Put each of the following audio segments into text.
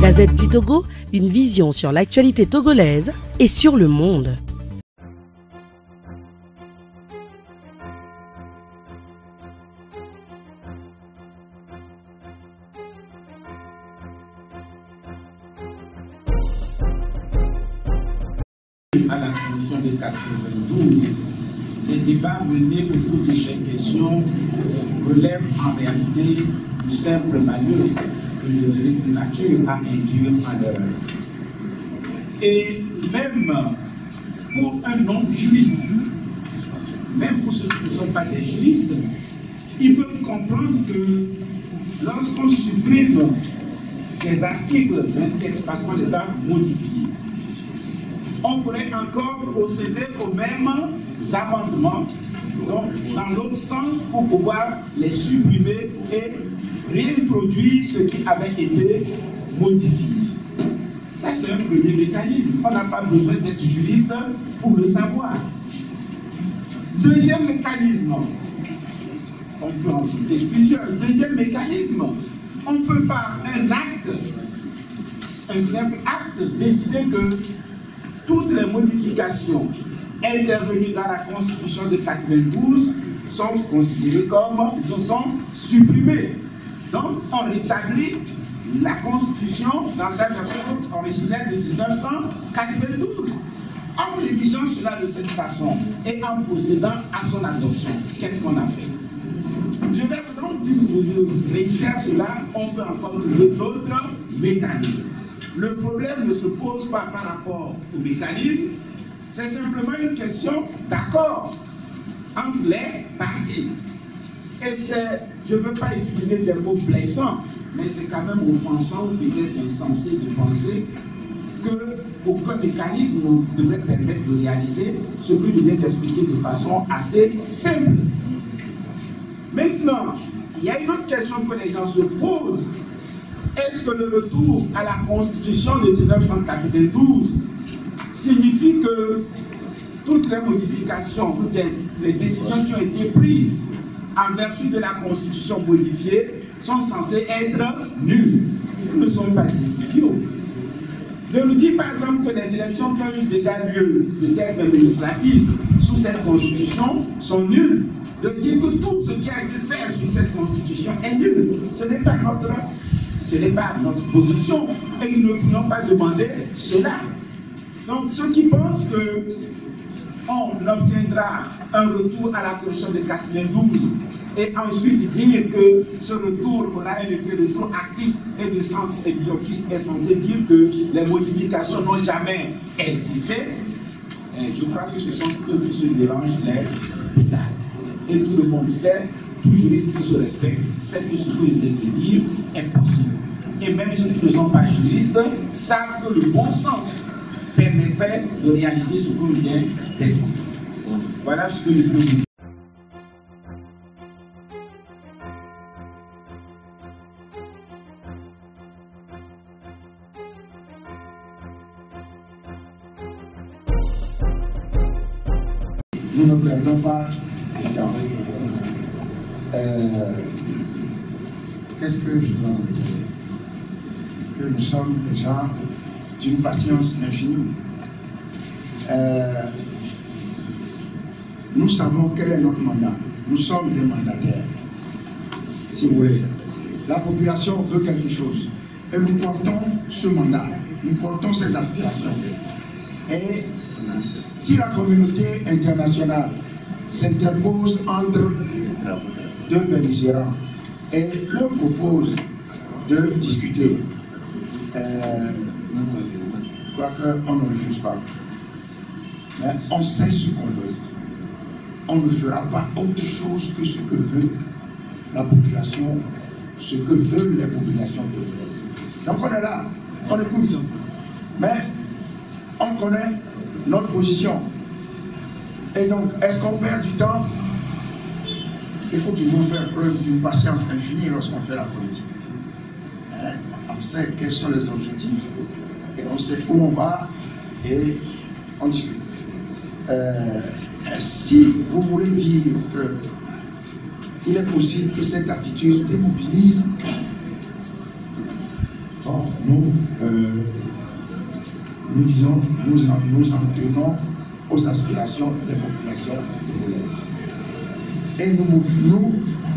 Gazette du Togo, une vision sur l'actualité togolaise et sur le monde. À la Constitution de 92, les débats menés autour de ces questions relèvent en réalité du simple manœuvre que je dirais de nature à induire en erreur. Et même pour un non-juriste, même pour ceux qui ne sont pas des juristes, ils peuvent comprendre que lorsqu'on supprime des articles d'un texte parce qu'on les a modifiés, on pourrait encore procéder aux mêmes amendements, donc dans l'autre sens, pour pouvoir les supprimer et réintroduire ce qui avait été modifié. Ça, c'est un premier mécanisme. On n'a pas besoin d'être juriste pour le savoir. Deuxième mécanisme, on peut en citer plusieurs. Deuxième mécanisme, on peut faire un acte, un simple acte, décider que toutes les modifications intervenues dans la Constitution de 92 sont considérées comme, sont supprimées. Donc, on rétablit la Constitution dans sa version originelle de 1992. En rédigeant cela de cette façon et en procédant à son adoption, qu'est-ce qu'on a fait? Je vais donc dire, je réitère cela, on peut encore trouver d'autres mécanismes. Le problème ne se pose pas par rapport au mécanisme, c'est simplement une question d'accord entre les parties. Et c'est, je ne veux pas utiliser des mots blessants, mais c'est quand même offensant ou peut-être insensé de penser qu'aucun mécanisme ne devrait permettre de réaliser ce que je viens d'expliquer de façon assez simple. Maintenant, il y a une autre question que les gens se posent. Est-ce que le retour à la Constitution de 1992 signifie que toutes les modifications, les décisions qui ont été prises en vertu de la Constitution modifiée sont censées être nulles? Ils ne sont pas des idiots. De nous dire par exemple que les élections qui ont eu déjà lieu, peut-être législatives, sous cette Constitution sont nulles. De dire que tout ce qui a été fait sur cette Constitution est nul. Ce n'est pas notre position et nous ne pouvons pas demander cela. Donc ceux qui pensent qu'on obtiendra un retour à la Constitution de 92 et ensuite dire que ce retour aura un effet rétroactif et de sens et qui est censé dire que les modifications n'ont jamais existé, je crois que ce sont eux qui se dérangent les pédales. Et tout le monde sait, tout juriste qui se respecte, sait que ce que je viens de dire est possible. Et même ceux qui ne sont pas juristes savent que le bon sens permettrait de réaliser ce que je viens d'expliquer. Voilà ce que je peux dire. Nous ne perdons pas du temps. Qu'est-ce que je dois vous dire? Que nous sommes des gens d'une patience infinie. Nous savons quel est notre mandat. Nous sommes des mandataires. Si vous voulez, la population veut quelque chose. Et nous portons ce mandat. Nous portons ces aspirations. Et si la communauté internationale s'interpose entre deux belligérants et leur propose de discuter, je crois qu'on ne refuse pas. Mais on sait ce qu'on veut. On ne fera pas autre chose que ce que veut la population, ce que veulent les populations togolaises. Donc on est là, on écoute. Mais on connaît notre position. Et donc, est-ce qu'on perd du temps? Il faut toujours faire preuve d'une patience infinie lorsqu'on fait la politique. On sait quels sont les objectifs et on sait où on va et on discute. Si vous voulez dire qu'il est possible que cette attitude démobilise, fort, nous disons, nous en tenons aux aspirations des populations togolaises. Et nous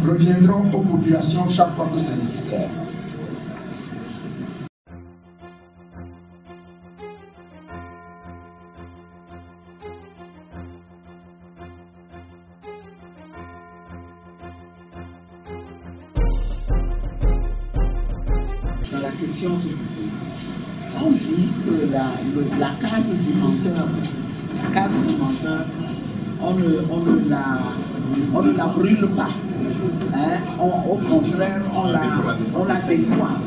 reviendrons aux populations chaque fois que c'est nécessaire. Dans la question que vous posez, on dit que la case du menteur, on ne la brûle pas. Hein? Au contraire, on la décoiffe.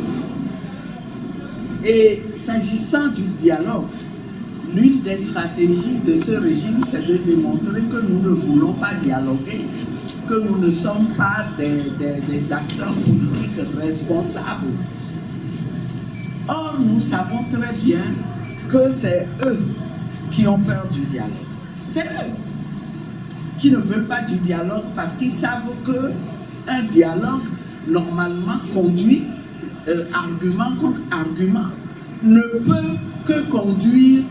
Et s'agissant du dialogue, l'une des stratégies de ce régime, c'est de démontrer que nous ne voulons pas dialoguer, que nous ne sommes pas des acteurs politiques responsables. Or, nous savons très bien que c'est eux qui ont peur du dialogue. C'est eux qui ne veulent pas du dialogue parce qu'ils savent qu'un dialogue, normalement, conduit argument contre argument, ne peut que conduire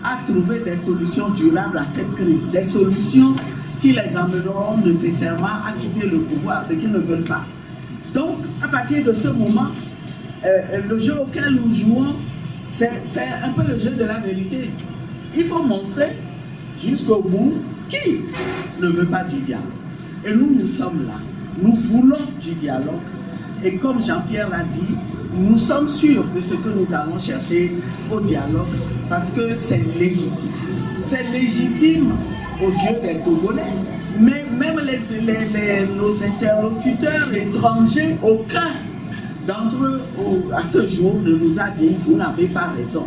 à trouver des solutions durables à cette crise, des solutions qui les amèneront nécessairement à quitter le pouvoir, ce qu'ils ne veulent pas. Donc, à partir de ce moment, le jeu auquel nous jouons, c'est un peu le jeu de la vérité. Il faut montrer jusqu'au bout qui ne veut pas du dialogue. Et nous sommes là. Nous voulons du dialogue. Et comme Jean-Pierre l'a dit, nous sommes sûrs de ce que nous allons chercher au dialogue parce que c'est légitime. C'est légitime aux yeux des Togolais. Mais même nos interlocuteurs étrangers, aucun d'entre eux, à ce jour, ne nous a dit « vous n'avez pas raison ».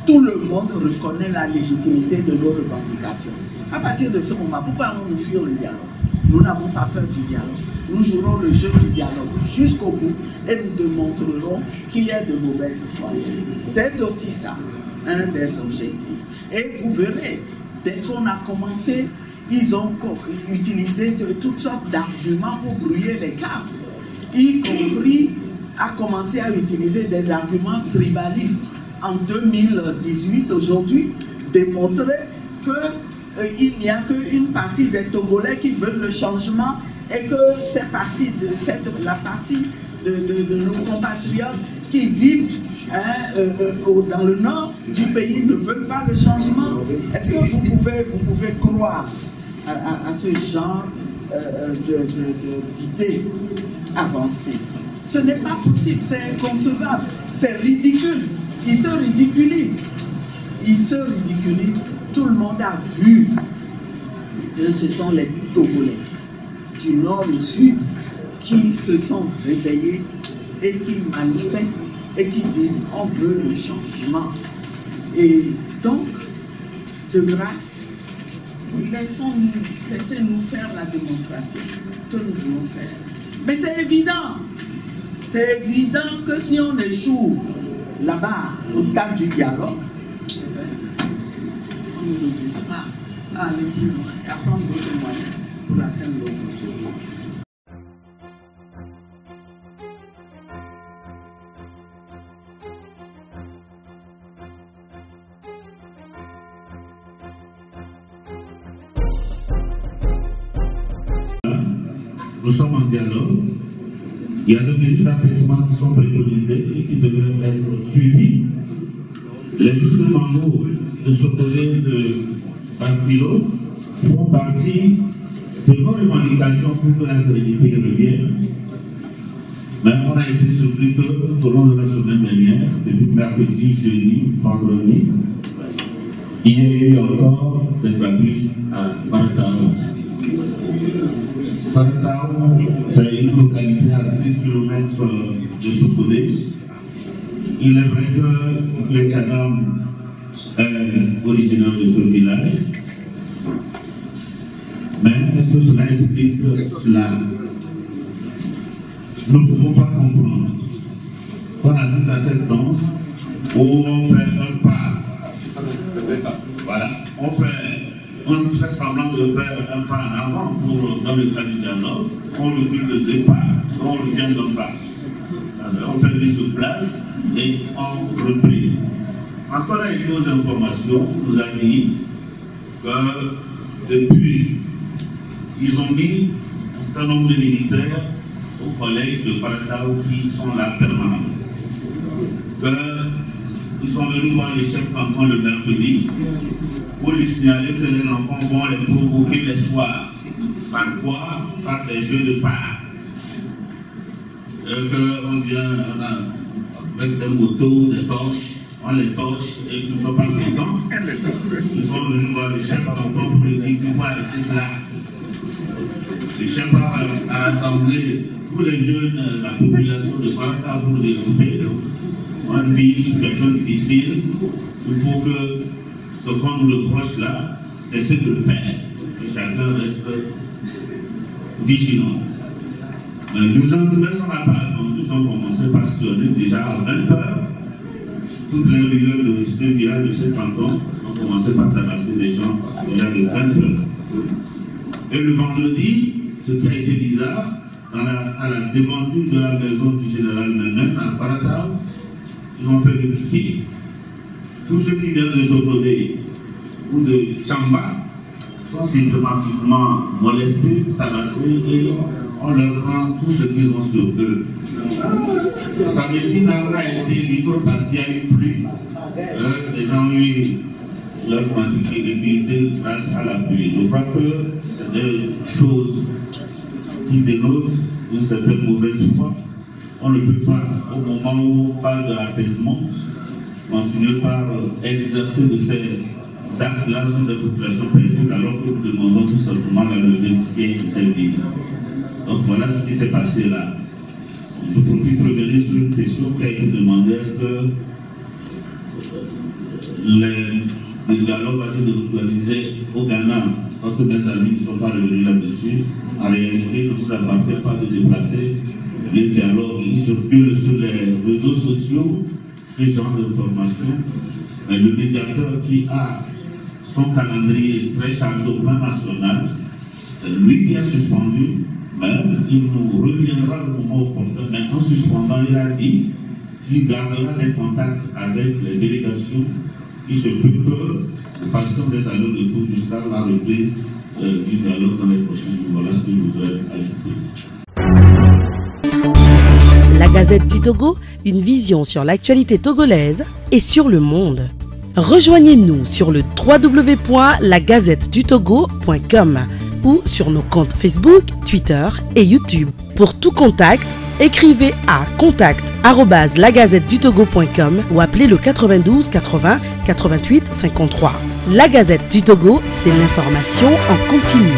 Tout le monde reconnaît la légitimité de nos revendications. À partir de ce moment, pourquoi allons-nous fuir le dialogue? Nous n'avons pas peur du dialogue. Nous jouerons le jeu du dialogue jusqu'au bout et nous démontrerons qu'il y a de mauvaises foi. C'est aussi ça, un des objectifs. Et vous verrez, dès qu'on a commencé, ils ont utilisé toutes sortes d'arguments pour brouiller les cartes, y compris à commencer à utiliser des arguments tribalistes. En 2018, aujourd'hui, démontrer qu'il n'y a qu'une partie des Togolais qui veulent le changement et que la partie de nos compatriotes qui vivent dans le nord du pays ne veulent pas le changement. Est-ce que vous pouvez croire à ce genre d'idées avancées? Ce n'est pas possible, c'est inconcevable, c'est ridicule. Ils se ridiculisent. Ils se ridiculisent. Tout le monde a vu que ce sont les Togolais du nord au sud qui se sont réveillés et qui manifestent et qui disent on veut le changement. Et donc, de grâce, laissez-nous faire la démonstration que nous voulons faire. Mais c'est évident que si on échoue là-bas, au stade du dialogue, on nous obligera à aller plus loin et à prendre d'autres moyens pour atteindre nos objectifs. Nous sommes en dialogue. Il y a des mesures d'apaisement qui sont préconisées et qui devraient être suivies. Les villes de Mango, de Sokolé, de Banquilo font partie de nos revendications pour que la sérénité revienne. Mais on a été surpris que au long de la semaine dernière, depuis mercredi, jeudi, vendredi, il y a eu encore des trafics à Faratao. Faratao, c'est une localité à 5 km de Sokolé. Il est vrai que le Kadam est originaire de ce village. Mais est-ce que cela explique cela? Nous ne pouvons pas comprendre. On assiste à cette danse où on fait un pas. C'est ça. Voilà. On se fait semblant de faire un pas en avant dans le cas du dialogue. On recule le départ, on revient d'un pas. ont perdu sur place et ont repris. Quand on a été aux informations, on nous a dit que depuis, ils ont mis un certain nombre de militaires au collège de Paratao qui sont là permanents. Ils sont venus voir le chef canton le mercredi pour lui signaler que les enfants vont les provoquer les soirs. Par quoi? Par des jeux de phare. On vient, on a avec des motos, des torches, on les torche et ils ne sont pas contents. Ils sont venus voir le chef canton pour lui dire qu'il faut arrêter cela. Le chef a rassemblé tous les jeunes, la population de Paratao pour les écouter. On vit une situation difficile. Il faut que ce qu'on nous reproche là, c'est ce de le faire. Que chacun reste vigilant. Mais le lendemain, on n'a pas attendu, ils ont commencé par sonner déjà à 20h. Toutes les ruelles de ce village, de ce canton, ont commencé par tabasser des gens déjà de 20h. Et le vendredi, ce qui a été bizarre, à la déventure de la maison du général Memen à Paratao, ils ont fait le piquet. Tous ceux qui viennent de Zotodé ou de Chamba sont systématiquement molestés, tabassés et on leur prend tout ce qu'ils ont sur eux. Samedi n'a pas été libre parce qu'il y a eu pluie. Les gens ont eu leur quantité d'équité grâce à la pluie. Je crois que c'est des choses qui dénotent une certaine mauvaise foi. On ne peut pas, au moment où on parle de l'apaisement, continuer par exercer de ces actes-là sur des populations paisibles alors que nous demandons tout simplement la levée du siège de cette ville. Donc voilà ce qui s'est passé là. Je profite de revenir sur une question qui a été demandée. Est-ce que le dialogue va être organisé au Ghana? Quand mes amis ne sont pas revenus là-dessus, en réalité, nous ne sommes pas fait pas de déplacer les dialogues. Ils circulent sur les réseaux sociaux, ce genre d'informations. Mais le médiateur qui a son calendrier très chargé au plan national, c'est lui qui a suspendu. Mais il nous reviendra le moment opportun. Mais en suspendant, il a dit qu'il gardera les contacts avec les délégations qui se préparent de façon des allers-retours jusqu'à la reprise du dialogue dans les prochains jours. Voilà ce que je voudrais ajouter. La Gazette du Togo, une vision sur l'actualité togolaise et sur le monde. Rejoignez-nous sur le www.lagazettedutogo.com ou sur nos comptes Facebook, Twitter et YouTube. Pour tout contact, écrivez à contact@lagazettedutogo.com ou appelez le 92 80 88 53. La Gazette du Togo, c'est l'information en continu.